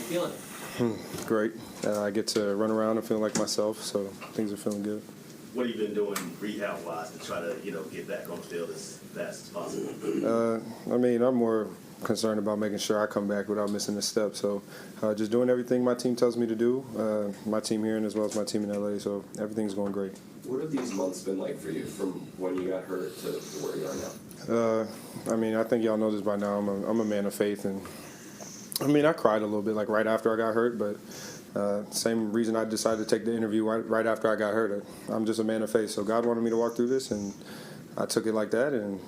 feeling it? Great. I get to run around and feel like myself, so things are feeling good. What have you been doing rehab-wise to try to, get back on the field as fast as possible? I'm more concerned about making sure I come back without missing a step. So just doing everything my team tells me to do, my team here and as well as my team in LA, so everything's going great. What have these months been like for you from when you got hurt to where you are now? I think y'all know this by now. I'm a man of faith, and I cried a little bit like right after I got hurt, but same reason I decided to take the interview right after I got hurt. I'm just a man of faith, so God wanted me to walk through this, and I took it like that, and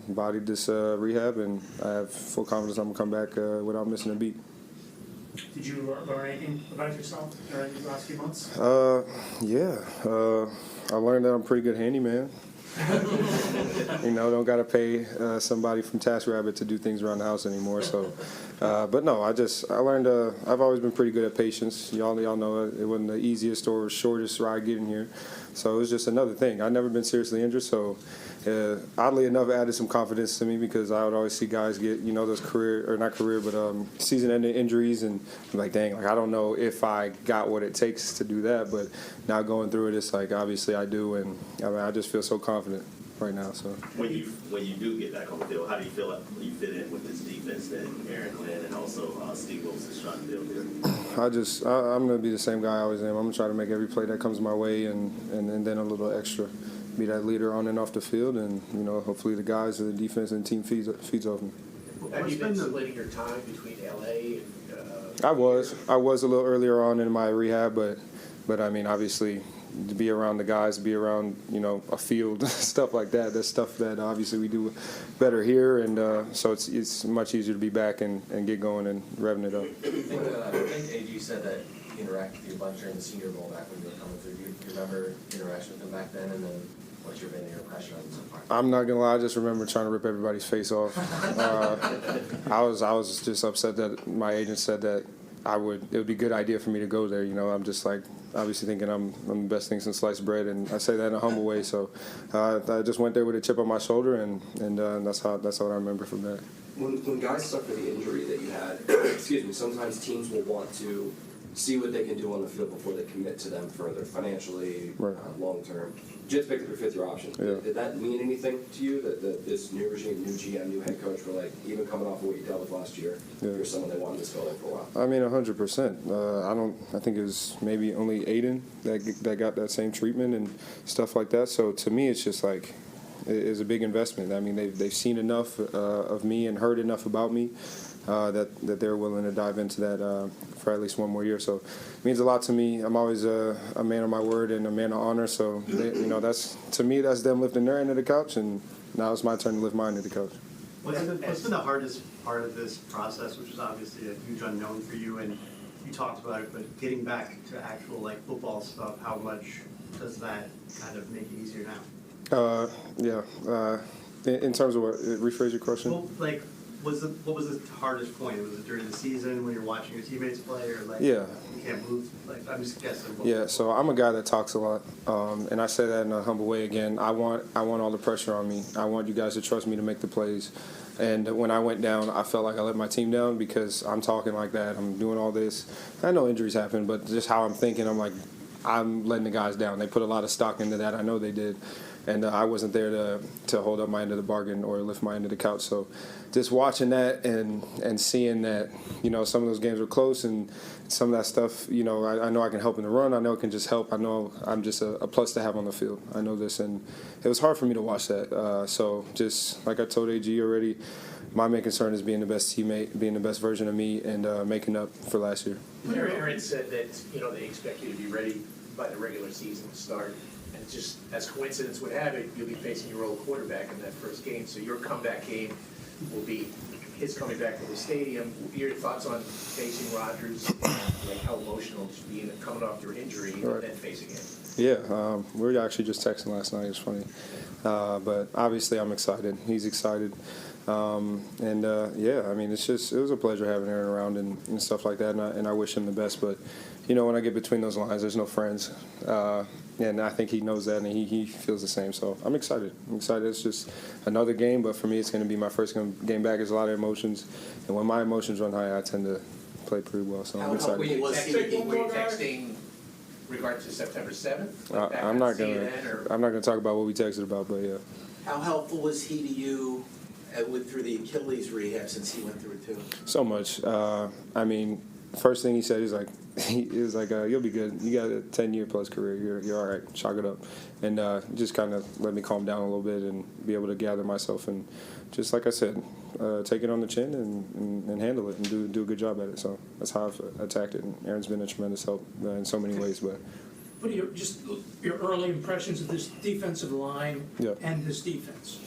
bodied this rehab, and I have full confidence I'm gonna come back without missing a beat. Did you learn anything about yourself during these last few months? I learned that I'm a pretty good handyman. Don't gotta pay somebody from TaskRabbit to do things around the house anymore. So, but no, I learned. I've always been pretty good at patience. Y'all know it wasn't the easiest or shortest ride getting here. So it was just another thing. I've never been seriously injured, so oddly enough, it added some confidence to me because I would always see guys get those season-ending injuries, and I'm like, dang, I don't know if I got what it takes to do that. But now going through it, it's like obviously I do, and I just feel so confident right now. So when you do get back on the field, how do you feel like you fit in with this defense that Aaron Glenn and also Steve Wilson is trying to build here? I'm gonna be the same guy I always am. I'm gonna try to make every play that comes my way, and then a little extra. Be that leader on and off the field, and hopefully the guys, the defense, and the team feeds off me. Have you been splitting your time between LA and? I was a little earlier on in my rehab, but obviously to be around the guys, be around a field, stuff like that. That's stuff that obviously we do better here, and so it's much easier to be back and get going and revving it up. I think AG said that he interacted with you a bunch during the Senior Bowl back when you were coming through. Do you remember interaction with him back then, and then what's your impression of him so far? I'm not gonna lie, I just remember trying to rip everybody's face off. I was just upset that my agent said that it would be a good idea for me to go there. I'm just like obviously thinking I'm the best thing since sliced bread, and I say that in a humble way. So I just went there with a chip on my shoulder, and that's what I remember from that. When guys suffer the injury that you had, sometimes teams will want to see what they can do on the field before they commit to them further, financially, right. Long term. Just picked up your fifth-year option. Yeah. Did that mean anything to you, that this new regime, new GM, new head coach, were like, even coming off of what you dealt with last year, you're someone they wanted to fill in for a while? 100%. I think it was maybe only Aiden that got that same treatment and stuff like that. So to me, it's just like, it's a big investment. They've seen enough of me and heard enough about me that they're willing to dive into that for at least one more year. So it means a lot to me. I'm always a man of my word and a man of honor. So that's them lifting their end of the couch, and now it's my turn to lift my end of the couch. What's been the hardest part of this process, which is obviously a huge unknown for you, and you talked about it, but getting back to actual football stuff, how much does that kind of make it easier now? In terms of what, rephrase your question? Well, what was the hardest point? Was it during the season when you're watching your teammates play, or yeah. You can't move? I'm just guessing. Yeah, so I'm a guy that talks a lot, and I say that in a humble way. Again, I want all the pressure on me. I want you guys to trust me to make the plays. And when I went down, I felt like I let my team down because I'm talking like that. I'm doing all this. I know injuries happen, but just how I'm thinking, I'm like, I'm letting the guys down. They put a lot of stock into that. I know they did. And I wasn't there to hold up my end of the bargain or lift my end of the couch. So just watching that and seeing that, some of those games were close and some of that stuff, I know I can help in the run. I know it can just help. I know I'm just a plus to have on the field. I know this. And it was hard for me to watch that. So just like I told AG already, my main concern is being the best teammate, being the best version of me, and making up for last year. Aaron said that, they expect you to be ready by the regular season start. And just as coincidence would have it, you'll be facing your old quarterback in that first game. So your comeback game will be his coming back to the stadium. Your thoughts on facing Rodgers, how emotional just being coming off your injury and then facing him? Yeah, we were actually just texting last night. It's funny. But obviously I'm excited. He's excited. It was a pleasure having Aaron around and stuff like that, and I wish him the best. But, when I get between those lines, there's no friends. And I think he knows that, and he feels the same. So I'm excited. It's just another game, but for me, it's going to be my first game back. There's a lot of emotions, and when my emotions run high, I tend played pretty well. So I'm Were excited. you Was he- texting regard to September 7th? I'm not gonna talk about what we texted about, but yeah. How helpful was he to you through the Achilles rehab, since he went through it too? So much. I mean, first thing he said is like, you'll be good. You got a 10-year plus career. You're all right. Chalk it up. And just kind of let me calm down a little bit and be able to gather myself and just like I said, take it on the chin and handle it and do a good job at it. So that's how I've attacked it. And Aaron's been a tremendous help in so many ways. But What are your early impressions of this defensive line Yeah. and this defense?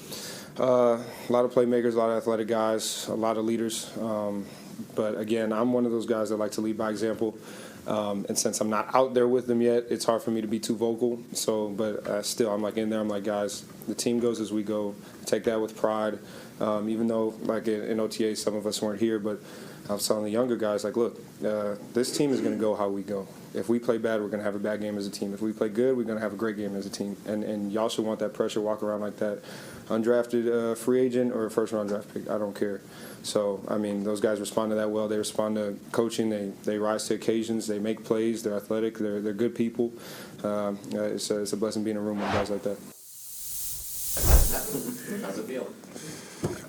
a lot of playmakers, a lot of athletic guys, a lot of leaders. But again, I'm one of those guys that like to lead by example. And since I'm not out there with them yet, it's hard for me to be too vocal. So, but still, I'm like in there. I'm like, guys, the team goes as we go. Take that with pride. Even though, like in OTA, some of us weren't here, but I was telling the younger guys, like, look, this team is going to go how we go. If we play bad, we're going to have a bad game as a team. If we play good, we're going to have a great game as a team. And y'all should want that pressure, walk around like that. Undrafted free agent or a first-round draft pick, I don't care. So, I mean, those guys respond to that well. They respond to coaching. They rise to occasions. They make plays. They're athletic. They're good people. It's a blessing being in a room with guys like that. How's it feel?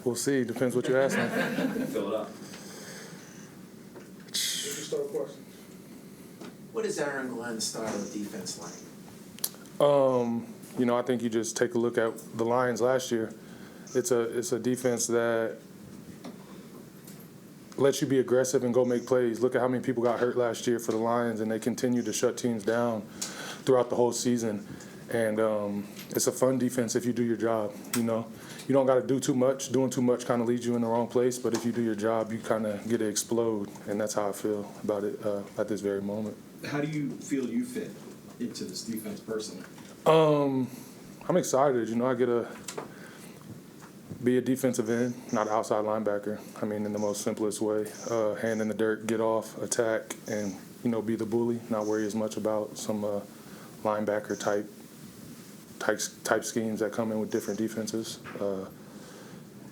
We'll see. Depends what you're asking. Fill it up. What is Aaron Glenn's style of defense like? I think you just take a look at the Lions last year. It's a defense that lets you be aggressive and go make plays. Look at how many people got hurt last year for the Lions, and they continue to shut teams down throughout the whole season. And it's a fun defense if you do your job. You don't got to do too much. Doing too much kind of leads you in the wrong place. But if you do your job, you kind of get to explode, and that's how I feel about it at this very moment. How do you feel you fit into this defense personally? I'm excited. I get to be a defensive end, not an outside linebacker. I mean, in the most simplest way. Hand in the dirt, get off, attack, and, be the bully, not worry as much about some linebacker type schemes that come in with different defenses.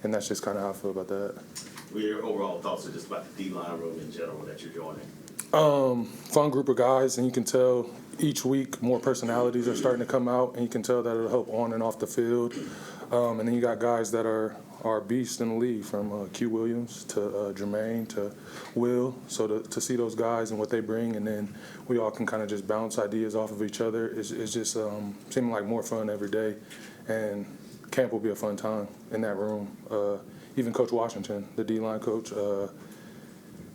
And that's just kind of how I feel about that. What are your overall thoughts are just about the D-line room in general that you're joining? Fun group of guys, and you can tell each week more personalities are starting to come out, and you can tell that it'll help on and off the field. And then you got guys that are beasts in the league, from Q Williams to Jermaine to Will. So to see those guys and what they bring, and then we all can kind of just bounce ideas off of each other is just seeming like more fun every day. And camp will be a fun time in that room. Even Coach Washington, the D-line coach,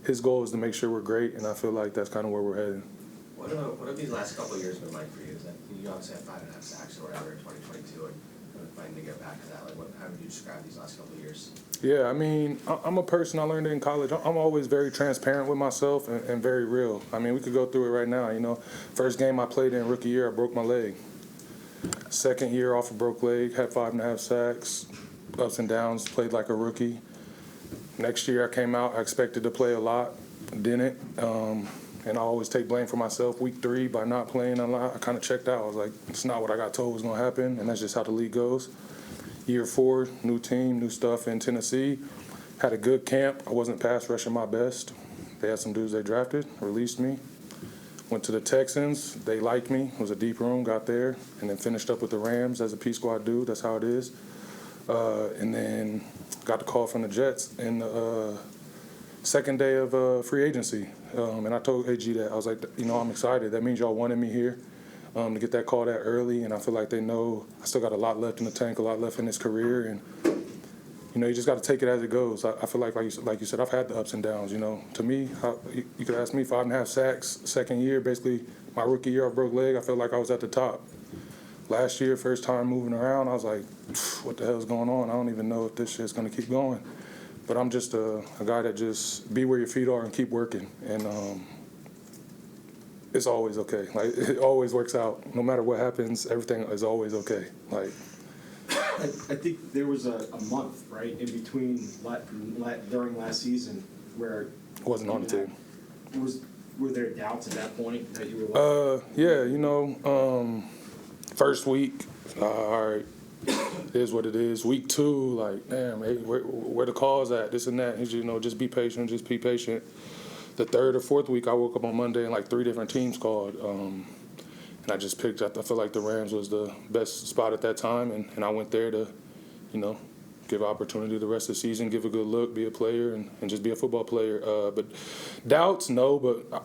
his goal is to make sure we're great, and I feel like that's kind of where we're headed. What have these last couple of years been like for you? Is that you obviously had 5.5 sacks or whatever in 2022, and fighting to get back to that? Like, how would you describe these last couple of years? Yeah, I mean, I'm a person, I learned it in college. I'm always very transparent with myself and very real. I mean, we could go through it right now. First game I played in rookie year, I broke my leg. Second year off a broke leg, had 5.5 sacks, ups and downs, played like a rookie. Next year I came out, I expected to play a lot, didn't. And I always take blame for myself. Week 3, by not playing a lot, I kind of checked out. I was like, it's not what I got told was going to happen, and that's just how the league goes. Year 4, new team, new stuff in Tennessee. Had a good camp. I wasn't pass rushing my best. They had some dudes they drafted, released me. Went to the Texans. They liked me. It was a deep room, got there, and then finished up with the Rams as a P-Squad dude. That's how it is. And then got the call from the Jets in the second day of free agency. And I told AG that. I was like, I'm excited. That means y'all wanted me here to get that call that early. And I feel like they know I still got a lot left in the tank, a lot left in this career. And, you just got to take it as it goes. I feel like you said, I've had the ups and downs. To me, you could ask me 5.5 sacks, second year, basically my rookie year, I broke leg. I felt like I was at the top. Last year, first time moving around, I was like, what the hell's going on? I don't even know if this shit's going to keep going. But I'm just a guy that just be where your feet are and keep working. And it's always okay. Like, it always works out. No matter what happens, everything is always okay. Like, I think there was a month, right, in between during last season where I wasn't on the team. Were there doubts at that point that you were like? Yeah, first week, all right, it is what it is. Week 2, like, damn, hey, where the call's at, this and that. Just be patient, the third or fourth week, I woke up on Monday and like 3 different teams called. And I just picked, I feel like the Rams was the best spot at that time. And I went there to, give opportunity the rest of the season, give a good look, be a player, and just be a football player. But doubts, no, but,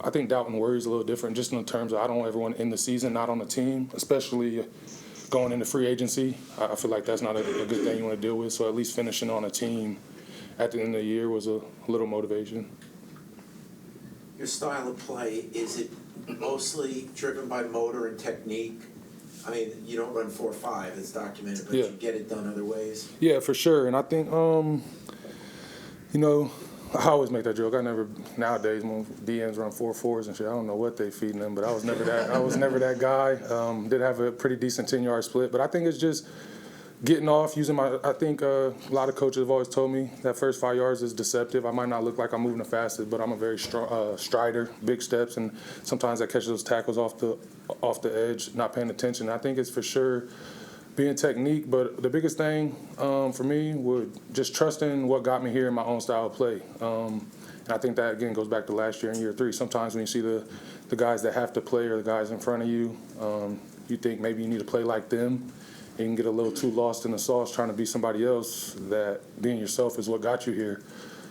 I think doubt and worry is a little different just in terms of I don't ever want to end the season not on a team, especially going into free agency. I feel like that's not a good thing you want to deal with. So at least finishing on a team at the end of the year was a little motivation. Your style of play, is it mostly driven by motor and technique? I mean, you don't run 4.5, it's documented, but Yeah. you get it done other ways? Yeah, for sure. And I think, I always make that joke. Nowadays, when DMs run 4.4s and shit, I don't know what they feeding them, but I was never that guy. Did have a pretty decent 10-yard split, but I think it's just getting off, using I think a lot of coaches have always told me that first 5 yards is deceptive. I might not look like I'm moving the fastest, but I'm a very strong strider, big steps, and sometimes I catch those tackles off the edge, not paying attention. I think it's for sure being technique, but the biggest thing for me was just trusting what got me here in my own style of play. And I think that, again, goes back to last year in year 3. Sometimes when you see the guys that have to play or the guys in front of you, you think maybe you need to play like them. You can get a little too lost in the sauce trying to be somebody else, that being yourself is what got you here.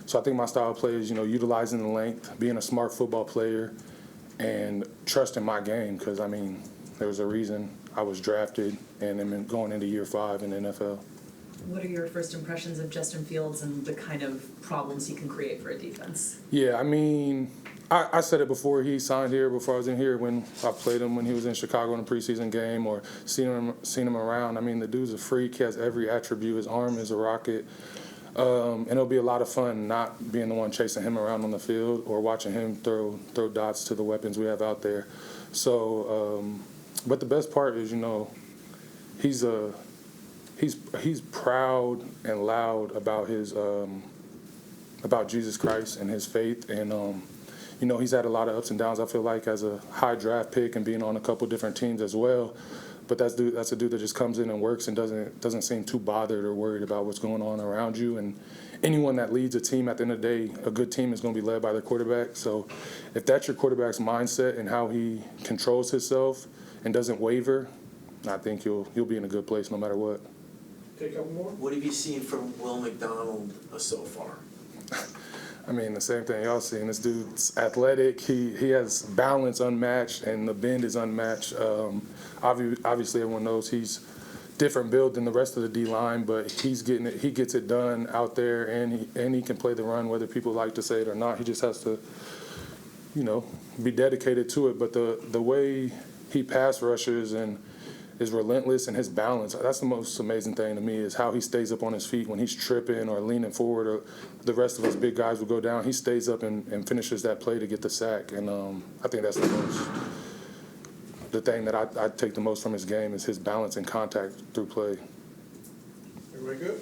So I think my style of play is, utilizing the length, being a smart football player, and trusting my game because, there was a reason I was drafted and then going into year 5 in the NFL. What are your first impressions of Justin Fields and the kind of problems he can create for a defense? Yeah, I said it before he signed here, before I was in here, when I played him when he was in Chicago in a preseason game or seen him around. The dude's a freak. He has every attribute. His arm is a rocket. And it'll be a lot of fun not being the one chasing him around on the field or watching him throw dots to the weapons we have out there. So, but the best part is, he's proud and loud about his about Jesus Christ and his faith, and he's had a lot of ups and downs. I feel like as a high draft pick and being on a couple different teams as well. But that's a dude that just comes in and works and doesn't seem too bothered or worried about what's going on around you. And anyone that leads a team, at the end of the day, a good team is going to be led by their quarterback. So if that's your quarterback's mindset and how he controls himself and doesn't waver, I think you'll be in a good place no matter what. Take a couple more. What have you seen from Will McDonald so far? The same thing y'all seen. This dude's athletic. He has balance unmatched, and the bend is unmatched. Obviously, everyone knows he's different build than the rest of the D-line, but he gets it done out there, and he can play the run, whether people like to say it or not. He just has to, be dedicated to it. But the way he pass rushes and is relentless, and his balance, that's the most amazing thing to me, is how he stays up on his feet when he's tripping or leaning forward, or the rest of us big guys will go down. He stays up and finishes that play to get the sack. And I think that's the thing that I take the most from his game is his balance and contact through play. Everybody good?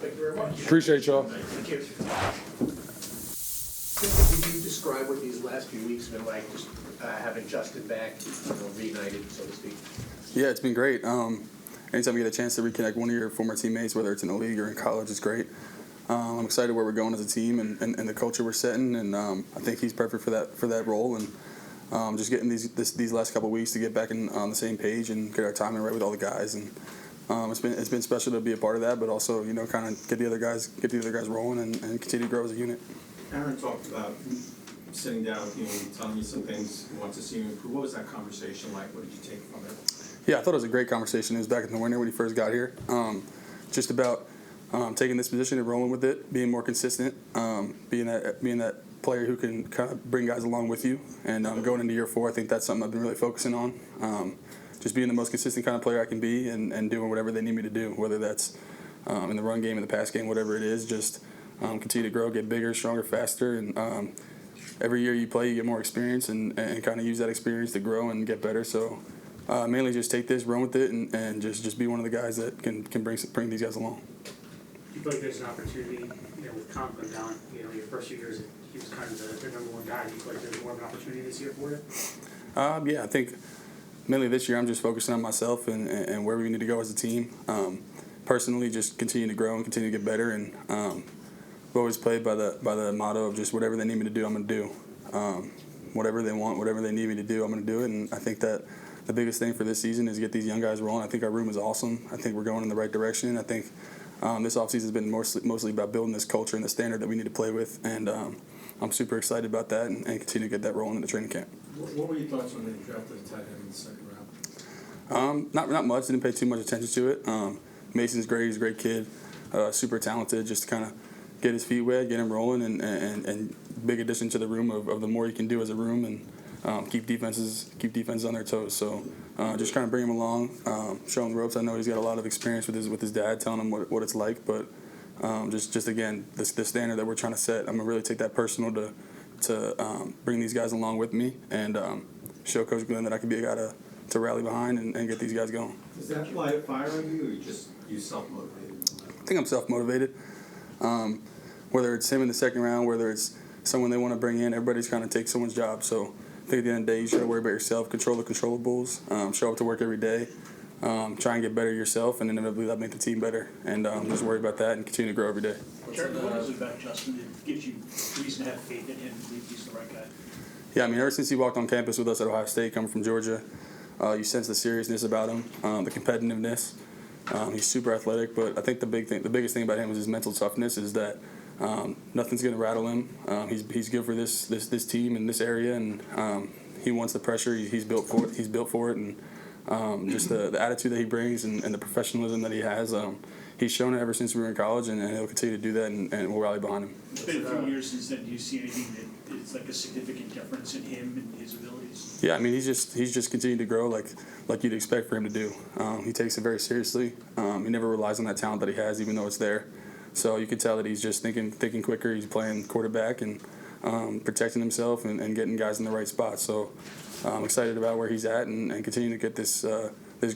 Thank you very much. Appreciate y'all. Thank you. Could you describe what these last few weeks have been like, just having Justin back, reunited, so to speak? Yeah, it's been great. Anytime you get a chance to reconnect one of your former teammates, whether it's in the league or in college, it's great. I'm excited where we're going as a team and the culture we're setting, and I think he's perfect for that role. And just getting these last couple of weeks to get back on the same page and get our timing right with all the guys, and it's been special to be a part of that, but also kind of get the other guys rolling and continue to grow as a unit. Aaron talked about sitting down with you and telling you some things he wants to see you improve. What was that conversation like? What did you take from it? Yeah, I thought it was a great conversation. It was back in the winter when he first got here. Just about taking this position and rolling with it, being more consistent, being that player who can kind of bring guys along with you. And going into year 4, I think that's something I've been really focusing on. Just being the most consistent kind of player I can be and doing whatever they need me to do, whether that's in the run game, in the pass game, whatever it is. Just continue to grow, get bigger, stronger, faster, and every year you play, you get more experience and kind of use that experience to grow and get better. So mainly just take this, run with it, and just be one of the guys that can bring these guys along. Do you feel like there's an opportunity, with Conklin down, your first few years, he was kind of the number one guy. Do you feel like there's more of an opportunity this year for you? Yeah, I think mainly this year I'm just focusing on myself and where we need to go as a team. Personally, just continue to grow and continue to get better, and always played by the motto of just whatever they need me to do, I'm going to do. Whatever they want, whatever they need me to do, I'm going to do it. And I think that the biggest thing for this season is get these young guys rolling. I think our room is awesome. I think we're going in the right direction. I think this offseason has been mostly about building this culture and the standard that we need to play with. And I'm super excited about that and continue to get that rolling in the training camp. What were your thoughts when they drafted a tight end in the second round? Not much. Didn't pay too much attention to it. Mason's great. He's a great kid. Super talented. Just to kind of get his feet wet, get him rolling, and big addition to the room of the more you can do as a room and keep defenses on their toes. So just kind of bring him along, show him the ropes. I know he's got a lot of experience with his dad, telling him what it's like. But just again, the standard that we're trying to set, I'm gonna really take that personal to bring these guys along with me and show Coach Glenn that I can be a guy to rally behind and get these guys going. Does that light a fire on you, or you self-motivated? I think I'm self-motivated. Whether it's him in the second round, whether it's someone they want to bring in, everybody's kind of take someone's job. So I think at the end of the day, you should worry about yourself, control the controllables, show up to work every day, try and get better yourself, and inevitably that make the team better. And just worry about that and continue to grow every day. What is it about Justin that gives you reason to have faith in him and believe he's the right guy? Yeah, I mean, ever since he walked on campus with us at Ohio State, coming from Georgia, you sense the seriousness about him, the competitiveness. He's super athletic, but I think the biggest thing about him is his mental toughness. Is that nothing's going to rattle him. He's good for this team in this area, and he wants the pressure. He's built for it. He's built for it, and just the attitude that he brings and the professionalism that he has. He's shown it ever since we were in college, and he'll continue to do that, and we'll rally behind him. It's been a few years since then. Do you see anything that is like a significant difference in him and his abilities? Yeah, I mean, he's just continued to grow like you'd expect for him to do. He takes it very seriously. He never relies on that talent that he has, even though it's there. So you can tell that he's just thinking quicker. He's playing quarterback and protecting himself and getting guys in the right spot. So I'm excited about where he's at and continuing to get this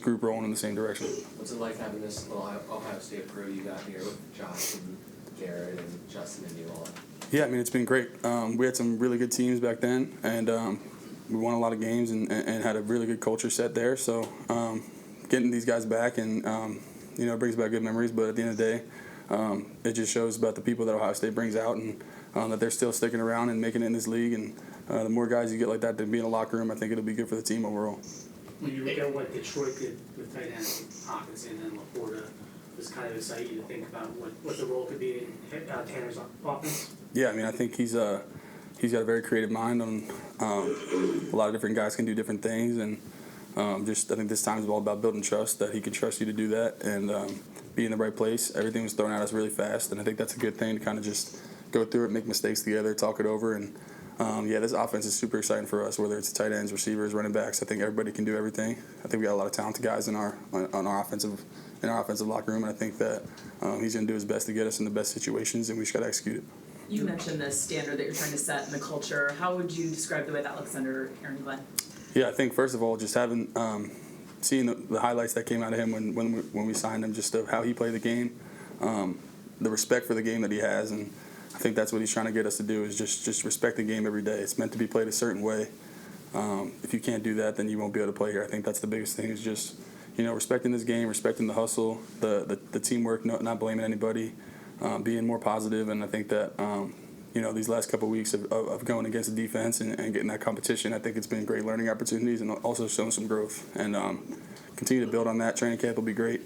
group rolling in the same direction. What's it like having this little Ohio State crew you got here with Josh and Garrett and Justin and you all? Yeah, I mean, it's been great. We had some really good teams back then, and we won a lot of games and had a really good culture set there. So getting these guys back and it brings back good memories. But at the end of the day, it just shows about the people that Ohio State brings out and that they're still sticking around and making it in this league. And the more guys you get like that to be in a locker room, I think it'll be good for the team overall. When you look at what Detroit did with tight ends, Hawkinson and Laporta, does kind of excite you to think about what the role could be in Tanner's offense? Yeah, I mean, I think he's got a very creative mind on a lot of different guys can do different things, and I think this time is all about building trust, that he can trust you to do that and be in the right place. Everything was thrown at us really fast, and I think that's a good thing to kind of just go through it, make mistakes together, talk it over, and this offense is super exciting for us, whether it's tight ends, receivers, running backs. I think everybody can do everything. I think we got a lot of talented guys in our offensive locker room, and I think that he's going to do his best to get us in the best situations, and we just got to execute it. You mentioned the standard that you're trying to set in the culture. How would you describe the way that looks under Aaron Glenn? Yeah, I think first of all, just having seeing the highlights that came out of him when we signed him, just of how he played the game, the respect for the game that he has, and I think that's what he's trying to get us to do is just respect the game every day. It's meant to be played a certain way. If you can't do that, then you won't be able to play here. I think that's the biggest thing is just respecting this game, respecting the hustle, the teamwork, not blaming anybody, being more positive, and I think that these last couple of weeks of going against the defense and getting that competition, I think it's been great learning opportunities and also showing some growth. And continue to build on that. Training camp will be great,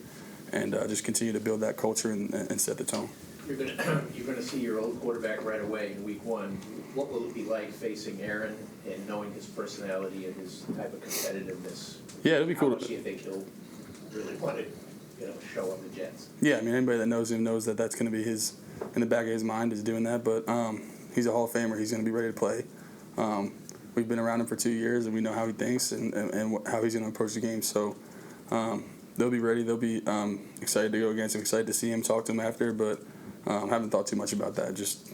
and just continue to build that culture and set the tone. You're gonna see your old quarterback right away in week one. What will it be like facing Aaron and knowing his personality and his type of competitiveness? Yeah, it'll be cool. How much do you think he'll really want to show up the Jets? Yeah, I mean, anybody that knows him knows that that's going to be in the back of his mind is doing that. But he's a Hall of Famer. He's going to be ready to play. We've been around him for 2 years, and we know how he thinks and how he's going to approach the game. So they'll be ready. They'll be excited to go against him, excited to see him, talk to him after. But haven't thought too much about that. Just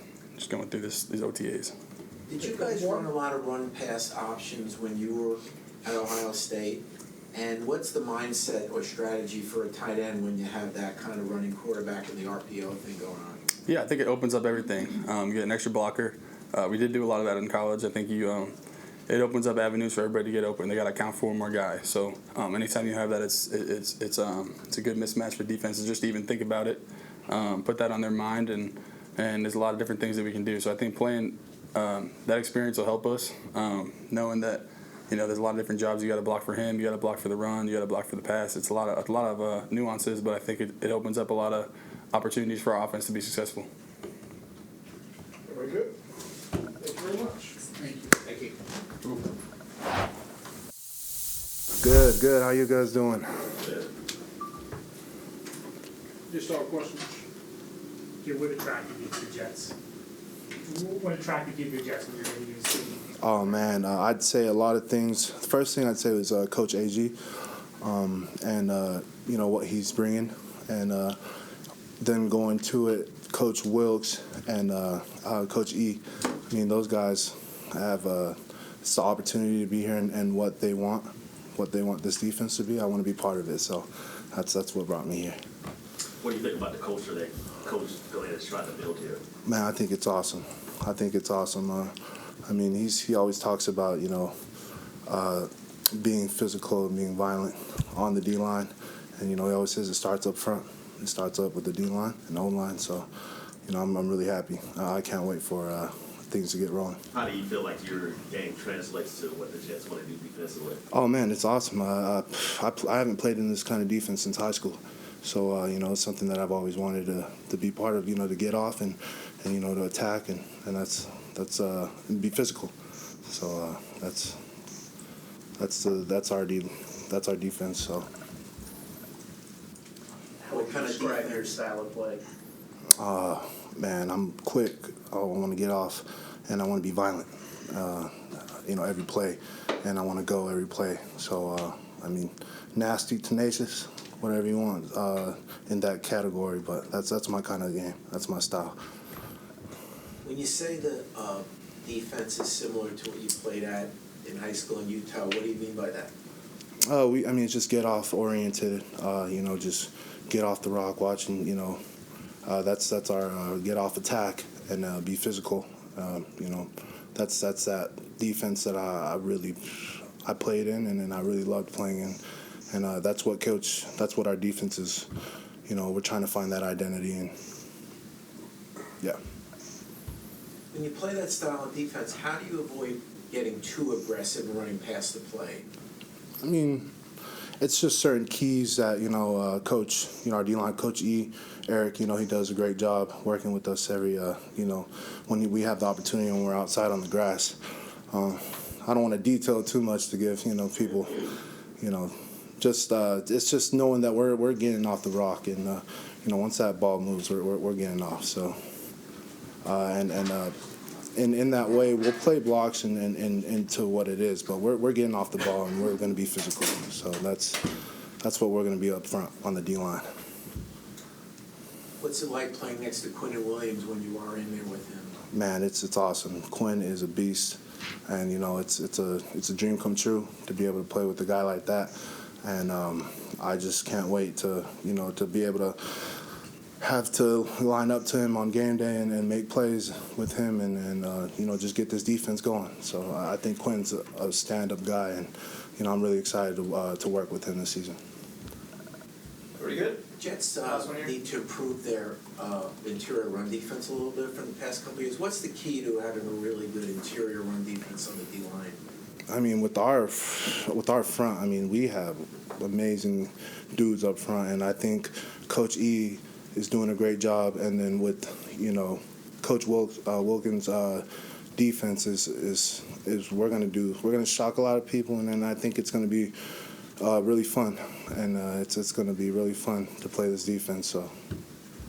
going through these OTAs. Did you guys run a lot of run-pass options when you were at Ohio State? And what's the mindset or strategy for a tight end when you have that kind of running quarterback and the RPO thing going on? Yeah, I think it opens up everything. You get an extra blocker. We did do a lot of that in college. I think it opens up avenues for everybody to get open. They got to account for more guys. So anytime you have that, it's a good mismatch for defenses. Just to even think about it, put that on their mind, and and there's a lot of different things that we can do. So I think playing that experience will help us, knowing that there's a lot of different jobs you got to block for him, you got to block for the run, you got to block for the pass. It's a lot of nuances, but I think it opens up a lot of opportunities for our offense to be successful. Very good. Thank you very much. Thank you. Good. How you guys doing? Just our questions. Yeah, what attracted you to the Jets? What attracted you to the Jets when you were in the city? Oh man, I'd say a lot of things. The first thing I'd say was Coach AG, and what he's bringing, and then going to it, Coach Wilkes and Coach E. I mean, those guys have it's the opportunity to be here and what they want this defense to be. I want to be part of it, so that's what brought me here. What do you think about the culture that Coach Glenn is trying to build here? Man, I think it's awesome. I mean, he always talks about being physical and being violent on the D line, and he always says it starts up front. It starts up with the D line and O line. So, I'm really happy. I can't wait for things to get rolling. How do you feel like your game translates to what the Jets want to do defensively? Oh man, it's awesome. I haven't played in this kind of defense since high school, so it's something that I've always wanted to be part of. To get off and to attack and that's be physical. So that's our defense. So. How would you describe your style of play? Man, I'm quick. I want to get off, and I want to be violent. Every play, and I want to go every play. So, nasty, tenacious, whatever you want in that category. But that's my kind of game. That's my style. When you say the defense is similar to what you played at in high school in Utah, what do you mean by that? It's just get off oriented. Just get off the rock, watching. That's our get off attack and be physical. That's that defense that I played in and I really loved playing in, and that's what our defense is. We're trying to find that identity and yeah. When you play that style of defense, how do you avoid getting too aggressive and running past the play? It's just certain keys that Coach, our D-line Coach E, Eric, he does a great job working with us every, when we have the opportunity when we're outside on the grass. I don't want to detail too much to give people, it's just knowing that we're getting off the rock and once that ball moves, we're getting off. So in that way, we'll play blocks and into what it is, but we're getting off the ball and we're going to be physical. So that's what we're going to be up front on the D line. What's it like playing next to Quinn Williams when you are in there with him? Man, it's awesome. Quinn is a beast, and it's a dream come true to be able to play with a guy like that, and I just can't wait to to be able to have to line up to him on game day and make plays with him and just get this defense going. So I think Quinn's a stand-up guy, and I'm really excited to work with him this season. Pretty good. Jets need to improve their interior run defense a little bit from the past couple of years. What's the key to having a really good interior run defense on the D-line? With our front, we have amazing dudes up front, and I think Coach E is doing a great job. And then with Coach Wilkins' defense is we're gonna shock a lot of people, and then I think it's gonna be really fun, and it's gonna be really fun to play this defense. So,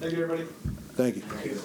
thank you, everybody. Thank you. Thank you.